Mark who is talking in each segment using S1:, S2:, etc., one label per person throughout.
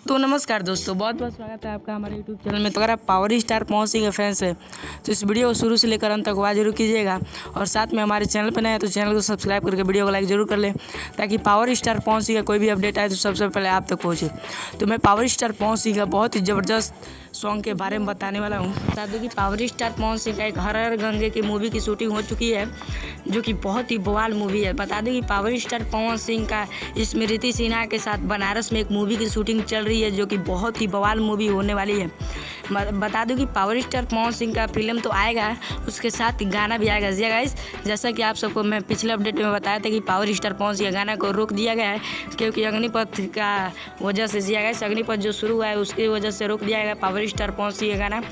S1: तो नमस्कार दोस्तों, बहुत बहुत स्वागत है आपका हमारे यूट्यूब चैनल में। तो अगर आप पावर स्टार पवन सिंह के फैंस हैं तो इस वीडियो को शुरू से लेकर अंत तक वॉच जरूर कीजिएगा और साथ में हमारे चैनल पर नए हैं तो चैनल को सब्सक्राइब करके वीडियो को लाइक जरूर कर लें ताकि पावर स्टार पवन सिंह का कोई भी अपडेट आए तो सबसे पहले आप तक पहुँचे। तो मैं पावर स्टार पवन सिंह का बहुत ही ज़बरदस्त सॉन्ग के बारे में बताने वाला हूँ। बता दूँ कि पावर स्टार पवन सिंह का एक हर हर गंगे की मूवी की शूटिंग हो चुकी है जो कि बहुत ही बवाल मूवी है। बता दें कि पावर स्टार पवन सिंह का स्मृति सिन्हा के साथ बनारस में एक मूवी की शूटिंग चल रही है जो कि बहुत ही बवाल मूवी होने वाली है। बता दूं कि पावर स्टार पवन सिंह का फिल्म तो आएगा, उसके साथ गाना भी आएगा। जी गाइस, जैसा कि आप सबको मैं पिछले अपडेट में बताया था कि पावर स्टार पवन सिंह गाना को रोक दिया गया है क्योंकि अग्निपथ का वजह से। जी गाइस, अग्निपथ जो शुरू हुआ है उसकी वजह से रोक दिया गया पावर स्टार पवन सिंह गाना।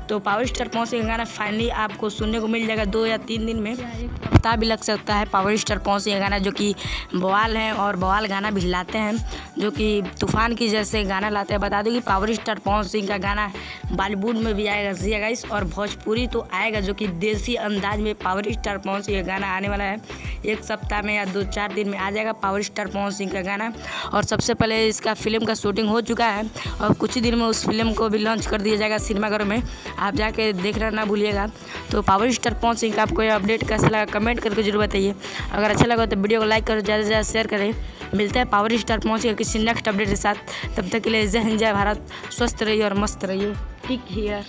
S1: तो पावर स्टार पवन सिंह गाना फाइनली आपको सुनने को मिल जाएगा 2 या 3 दिन में। हफ्ता भी लग सकता है पावर स्टार पवन सिंह गाना जो कि बवाल है और बवाल गाना भी लाते हैं जो कि तूफान की जैसे गाना लाते हैं। बता दूं कि पावर स्टार पवन सिंह का गाना बॉलीवुड में भी आएगा जी गाइस, और भोजपुरी तो आएगा जो कि देसी अंदाज में पावर स्टार पवन सिंह का गाना आने वाला है। एक सप्ताह में या 2-4 दिन में आ जाएगा पावर स्टार पवन सिंह का गाना। और सबसे पहले इसका फिल्म का शूटिंग हो चुका है और कुछ ही दिन में उस फिल्म को भी लॉन्च कर दिया जाएगा सिनेमाघरों में। आप जाके देखना ना भूलिएगा। तो पावर स्टार पवन सिंह का आपको ये अपडेट कैसा लगा कमेंट करके जरूर बताइए। अगर अच्छा लगा तो वीडियो को लाइक करो, ज़्यादा से ज़्यादा शेयर करें। मिलते हैं पावर स्टार पवन सिंह किसी नेक्स्ट अपडेट के साथ। तब तक के लिए जय हिंद, जय भारत। स्वस्थ रहिए और मस्त रहिए। टिक हियर।